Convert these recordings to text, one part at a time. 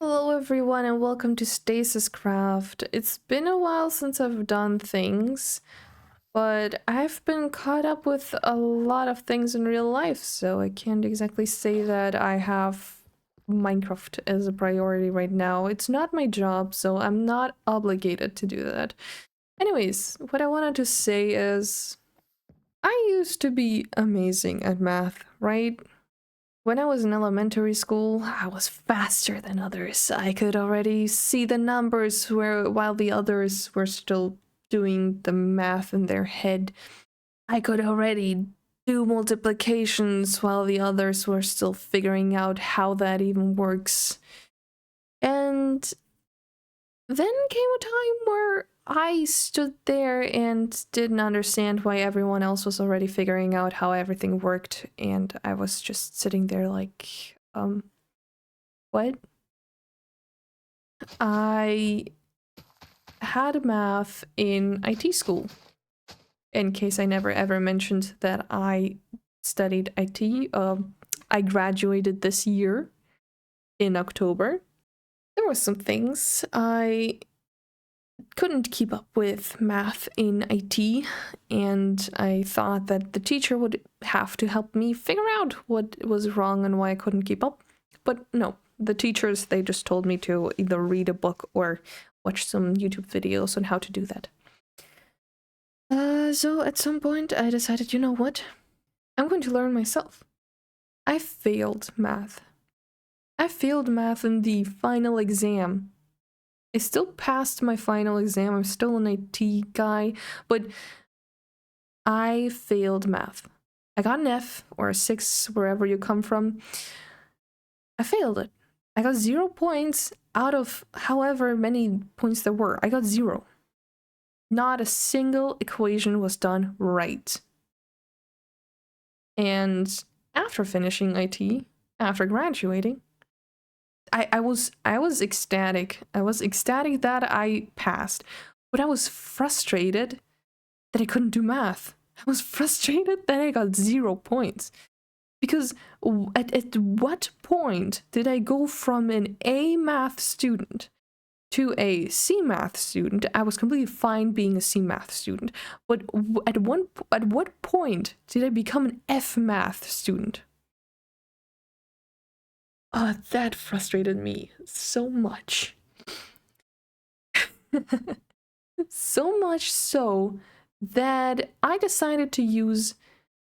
Hello everyone and welcome to Stasis Craft. It's been a while since I've done things, but I've been caught up with a lot of things in real life, so I can't exactly say that I have Minecraft as a priority right now. It's not my job, so I'm not obligated to do that. Anyways, what I wanted to say is I used to be amazing at math, right? When I was in elementary school, I was faster than others. I could already see the numbers while the others were still doing the math in their head. I could already do multiplications while the others were still figuring out how that even works. And then came a time where I stood there and didn't understand why everyone else was already figuring out how everything worked, and I was just sitting there like, what? I had math in IT school, in case I never ever mentioned that I studied IT. I graduated this year in October. There were some things I couldn't keep up with math in IT, and I thought that the teacher would have to help me figure out what was wrong and why I couldn't keep up. But no, the teachers, they just told me to either read a book or watch some YouTube videos on how to do that. So at some point I decided, you know what? I'm going to learn myself. I failed math. I failed math in the final exam. I still passed my final exam. I'm still an IT guy, but I failed math. I got an F or a 6, wherever you come from. I failed it. I got 0 points out of however many points there were. I got 0. Not a single equation was done right. And after finishing IT, after graduating, I was ecstatic. I was ecstatic that I passed, but I was frustrated that I couldn't do math. I was frustrated that I got 0 points. Because at what point did I go from an A math student to a C math student? I was completely fine being a C math student, but at what point did I become an F math student? Oh, that frustrated me so much. So much so that I decided to use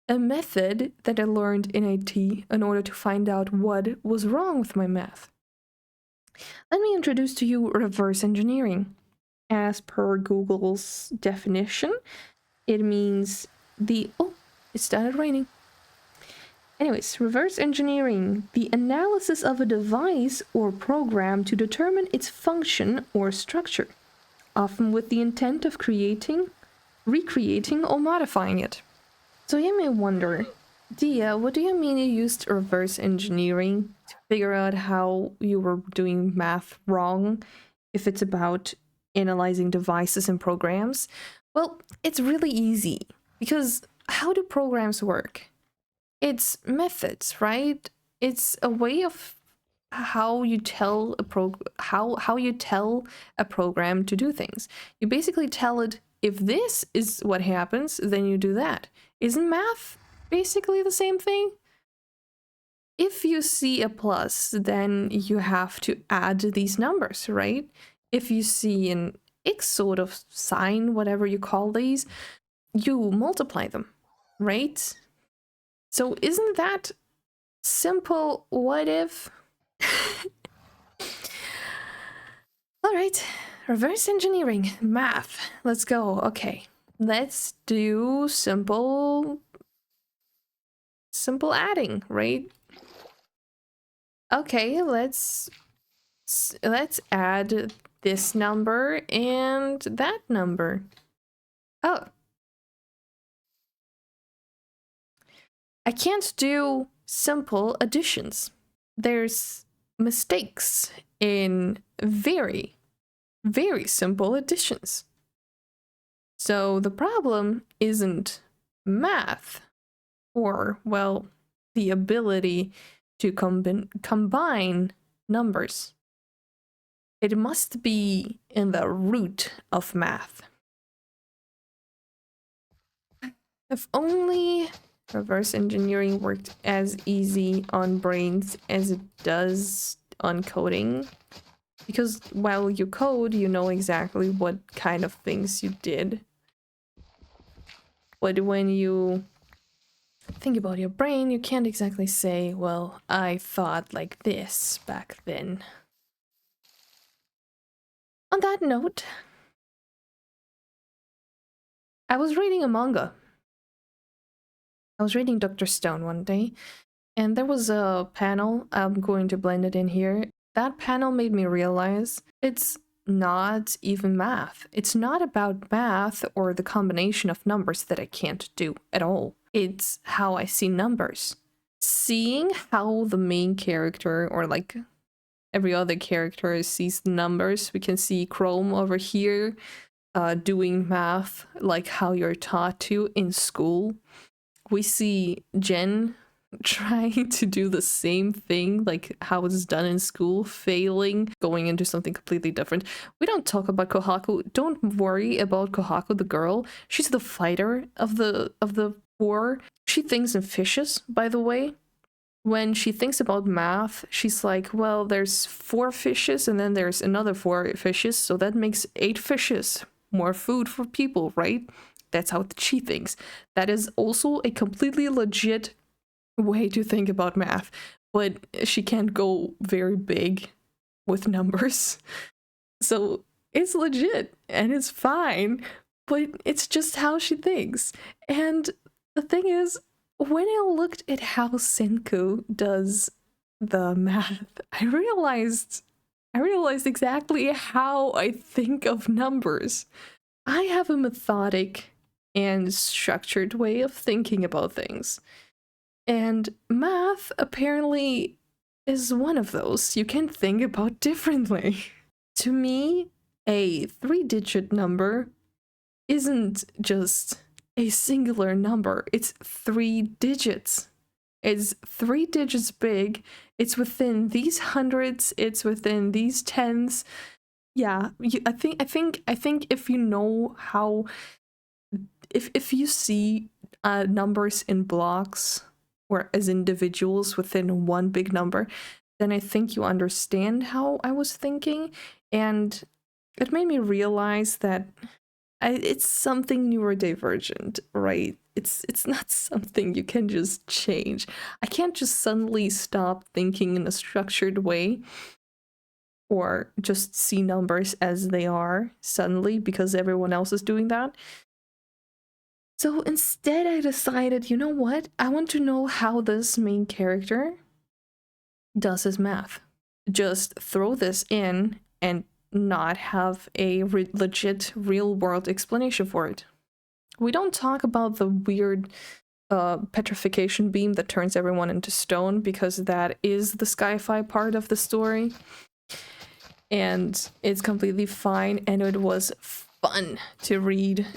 a method that I learned in IT in order to find out what was wrong with my math. Let me introduce to you reverse engineering. As per Google's definition, it means oh, it started raining. Anyways, reverse engineering, the analysis of a device or program to determine its function or structure, often with the intent of creating, recreating, or modifying it. So you may wonder, Dia, what do you mean you used reverse engineering to figure out how you were doing math wrong if it's about analyzing devices and programs? Well, it's really easy, because how do programs work? It's methods, right? It's a way of how you tell how you tell a program to do things. You basically tell it, if this is what happens, then you do that. Isn't math basically the same thing? If you see a plus, then you have to add these numbers, right? If you see an X sort of sign, whatever you call these, you multiply them, right? So isn't that simple? What if? All right, reverse engineering, math. Let's go. Okay, let's do simple adding, right? Okay, let's add this number and that number. Oh, I can't do simple additions. There's mistakes in very, very simple additions. So the problem isn't math, or, well, the ability to combine numbers. It must be in the root of math. If only reverse engineering worked as easy on brains as it does on coding. Because while you code, you know exactly what kind of things you did. But when you think about your brain, you can't exactly say, well, I thought like this back then. On that note, I was reading a manga. I was reading Dr. Stone one day, and there was a panel. I'm going to blend it in here. That panel made me realize it's not even math. It's not about math or the combination of numbers that I can't do at all. It's how I see numbers. Seeing how the main character, or like every other character, sees the numbers. We can see Chrome over here doing math like how you're taught to in school. We see Jen trying to do the same thing, like how it's done in school, failing, going into something completely different. We don't talk about Kohaku. Don't worry about Kohaku, the girl. She's the fighter of the four. She thinks in fishes, by the way. When she thinks about math, she's like, well, there's 4 fishes and then there's another 4 fishes, so that makes 8 fishes. More food for people, right? That's how she thinks. That is also a completely legit way to think about math, but she can't go very big with numbers. So it's legit and it's fine, but it's just how she thinks. And the thing is, when I looked at how Senku does the math, I realized exactly how I think of numbers. I have a methodic and structured way of thinking about things. And math apparently is one of those you can think about differently. To me, a 3-digit number isn't just a singular number, it's 3 digits. It's 3 digits big, it's within these hundreds, it's within these tens. Yeah, I think if you know how, if you see numbers in blocks or as individuals within one big number, then I think you understand how I was thinking, and it made me realize that it's something neurodivergent, right? It's not something you can just change. I can't just suddenly stop thinking in a structured way or just see numbers as they are suddenly because everyone else is doing that. So instead I decided, you know what? I want to know how this main character does his math. Just throw this in and not have a legit real-world explanation for it. We don't talk about the weird petrification beam that turns everyone into stone, because that is the sci-fi part of the story. And it's completely fine, and it was fun to read.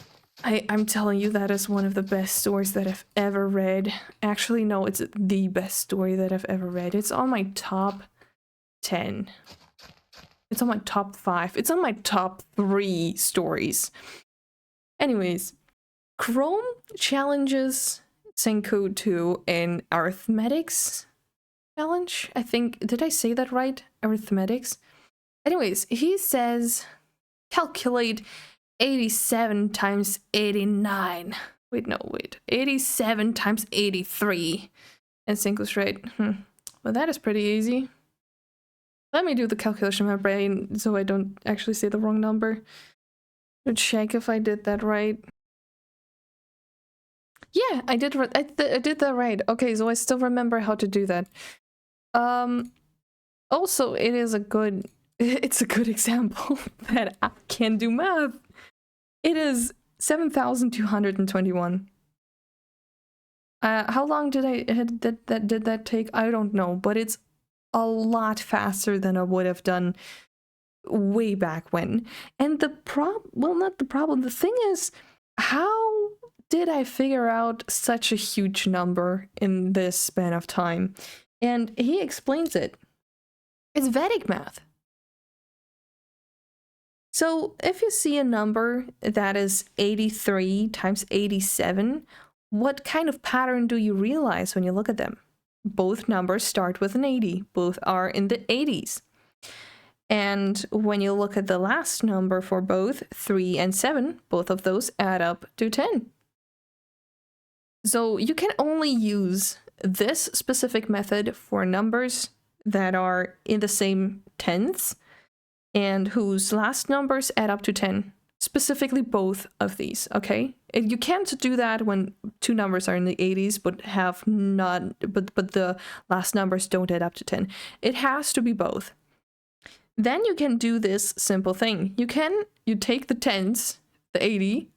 I'm telling you, that is one of the best stories that I've ever read. Actually, no, it's the best story that I've ever read. It's on my top 10. It's on my top 5. It's on my top 3 stories. Anyways, Chrome challenges Senku to an arithmetics challenge. I think, did I say that right? Arithmetics? Anyways, he says, calculate 87 times 89. Wait. 87 times 83. And Senku's right. Well, that is pretty easy. Let me do the calculation in my brain so I don't actually say the wrong number. To check if I did that right. Yeah, I did that right. Okay, so I still remember how to do that. Also, it's a good example that I can do math. It is 7,221. How long did that take? I don't know, but it's a lot faster than I would have done way back when. And the the thing is, how did I figure out such a huge number in this span of time? And he explains it. It's Vedic math. So if you see a number that is 83 times 87, what kind of pattern do you realize when you look at them? Both numbers start with an 80. Both are in the 80s. And when you look at the last number for both, 3 and 7, both of those add up to 10. So you can only use this specific method for numbers that are in the same tenths and whose last numbers add up to 10. Specifically both of these, okay? And you can't do that when two numbers are in the 80s but have not but the last numbers don't add up to 10. It has to be both. Then you can do this simple thing. You take the tens, the 80,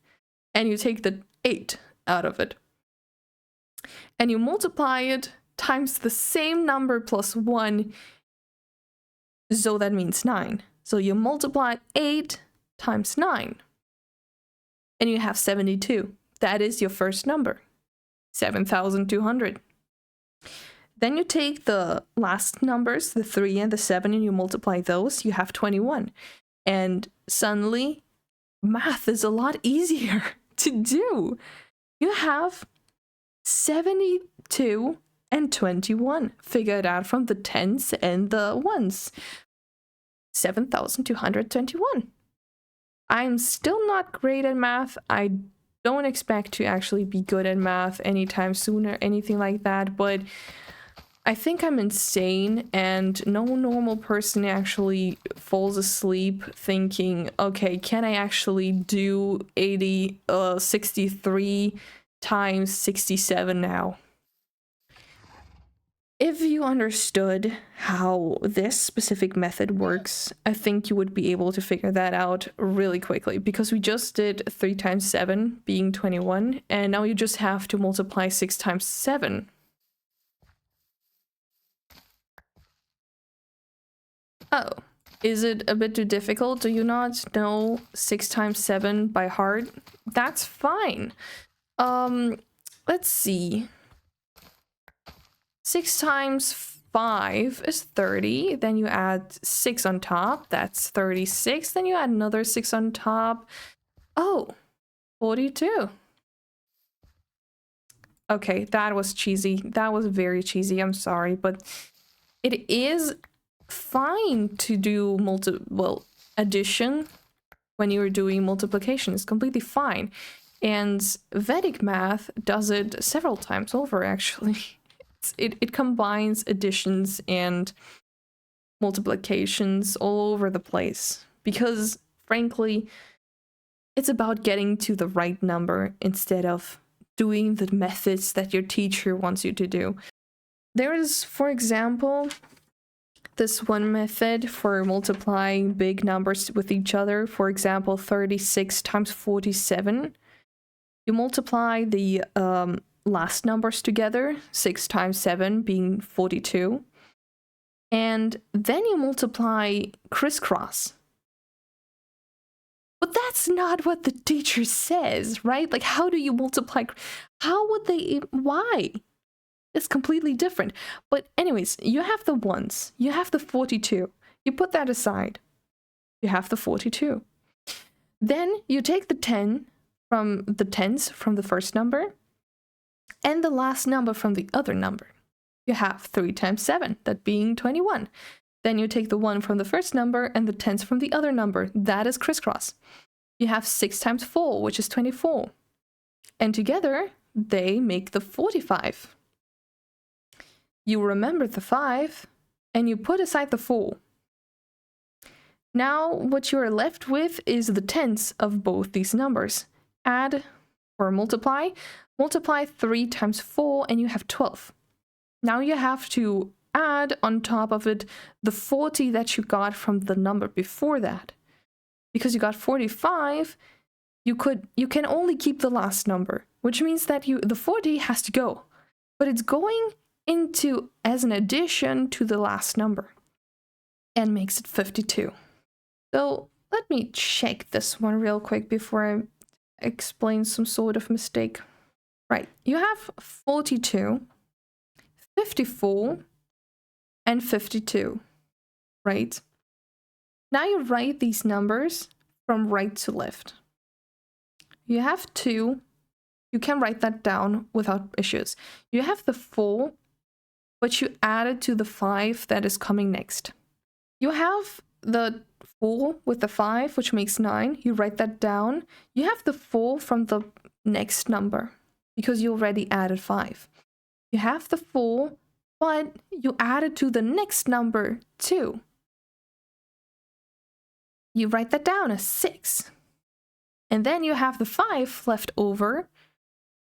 and you take the 8 out of it. And you multiply it times the same number plus 1, so that means 9. So you multiply 8 times 9, and you have 72. That is your first number, 7,200. Then you take the last numbers, the 3 and the 7, and you multiply those, you have 21. And suddenly, math is a lot easier to do. You have 72 and 21 figured out from the tens and the ones. 7,221. I'm still not great at math. I don't expect to actually be good at math anytime soon or anything like that, but I think I'm insane, and no normal person actually falls asleep thinking, okay, can I actually do 63 times 67 now? If you understood how this specific method works, I think you would be able to figure that out really quickly, because we just did 3 times 7 being 21, and now you just have to multiply 6 times 7. Oh, is it a bit too difficult? Do you not know 6 times 7 by heart? That's fine. Let's see. 6 times 5 is 30. Then you add 6 on top. That's 36. Then you add another 6 on top. Oh, 42. Okay, that was cheesy. That was very cheesy. I'm sorry, but it is fine to do addition when you're doing multiplication. It's completely fine. And Vedic Math does it several times over, actually. It combines additions and multiplications all over the place, because frankly, it's about getting to the right number instead of doing the methods that your teacher wants you to do. There is, for example, this one method for multiplying big numbers with each other. For example, 36 times 47. You multiply the last numbers together, 6 times 7 being 42. And then you multiply crisscross. But that's not what the teacher says, right? Like, how do you multiply? How would they? Why? It's completely different. But anyways, you have the ones. You have the 42. You put that aside. You have the 42. Then you take the 10 from the tens from the first number and the last number from the other number. You have 3 times 7, that being 21. Then you take the 1 from the first number and the tens from the other number. That is crisscross. You have 6 times 4, which is 24. And together, they make the 45. You remember the 5, and you put aside the 4. Now, what you are left with is the tens of both these numbers. Add or multiply. Multiply 3 times 4, and you have 12. Now you have to add on top of it the 40 that you got from the number before that. Because you got 45, you can only keep the last number, which means that the 40 has to go. But it's going into as an addition to the last number and makes it 52. So let me check this one real quick before I explain some sort of mistake. Right, you have 42, 54, and 52, right? Now you write these numbers from right to left. You have 2. You can write that down without issues. You have the 4, but you add it to the 5 that is coming next. You have the 4 with the 5, which makes 9. You write that down. You have the 4 from the next number because you already added 5. You have the 4, but you add it to the next number too. You write that down as 6. And then you have the 5 left over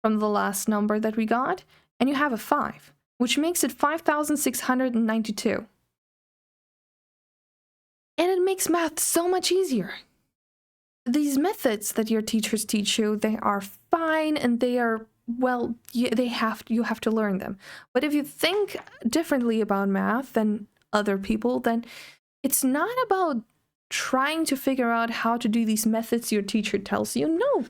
from the last number that we got, and you have a 5, which makes it 5,692. And it makes math so much easier. These methods that your teachers teach you, they are fine and they are, well, you have to learn them. But if you think differently about math than other people, then it's not about trying to figure out how to do these methods your teacher tells you. No,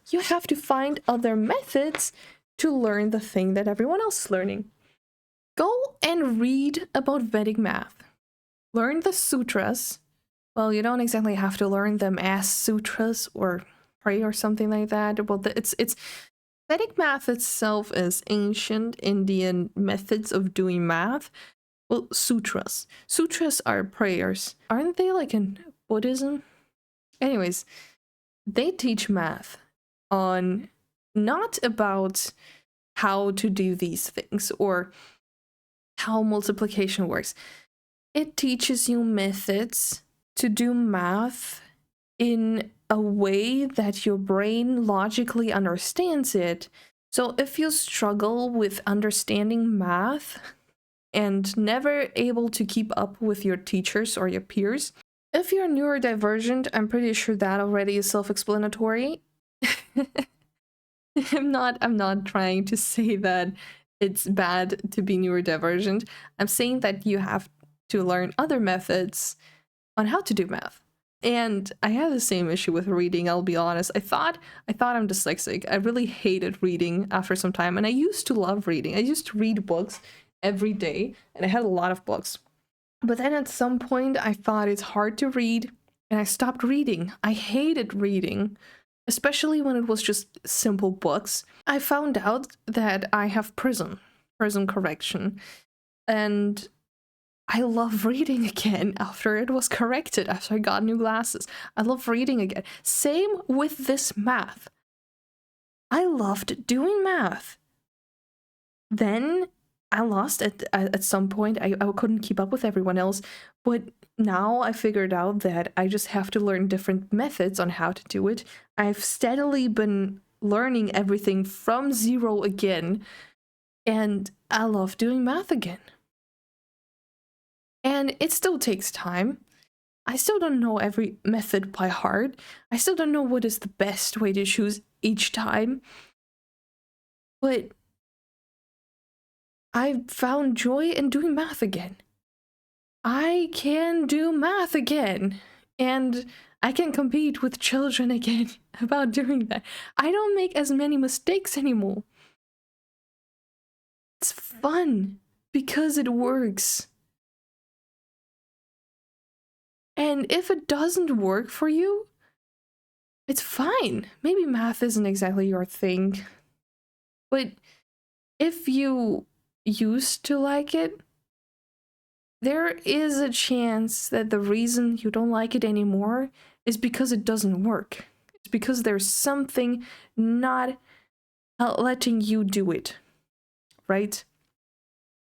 you have to find other methods to learn the thing that everyone else is learning. Go and read about Vedic math. Learn the sutras. Well, you don't exactly have to learn them as sutras or pray or something like that. Well, it's Vedic math itself is ancient Indian methods of doing math. Well, sutras. Sutras are prayers. Aren't they like in Buddhism? Anyways, they teach math on not about how to do these things or how multiplication works. It teaches you methods to do math in a way that your brain logically understands it. So if you struggle with understanding math and never able to keep up with your teachers or your peers, if you're neurodivergent, I'm pretty sure that already is self-explanatory. I'm not trying to say that it's bad to be neurodivergent. I'm saying that you have to learn other methods on how to do math. And I had the same issue with reading, I'll be honest. I thought I'm dyslexic. I really hated reading after some time, and I used to love reading. I used to read books every day, and I had a lot of books. But then at some point, I thought it's hard to read, and I stopped reading. I hated reading, especially when it was just simple books. I found out that I have prism correction, and I love reading again after it was corrected, after I got new glasses. I love reading again. Same with this math. I loved doing math. Then I lost at some point. I couldn't keep up with everyone else, but now I figured out that I just have to learn different methods on how to do it. I've steadily been learning everything from zero again, and I love doing math again. And it still takes time. I still don't know every method by heart. I still don't know what is the best way to choose each time. But I found joy in doing math again. I can do math again. And I can compete with children again about doing that. I don't make as many mistakes anymore. It's fun because it works. And if it doesn't work for you, it's fine. Maybe math isn't exactly your thing. But if you used to like it, there is a chance that the reason you don't like it anymore is because it doesn't work. It's because there's something not letting you do it, right?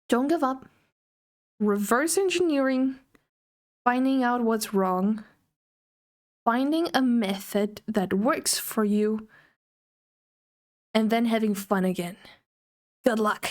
Don't give up. Reverse engineering, finding out what's wrong, finding a method that works for you, and then having fun again. Good luck.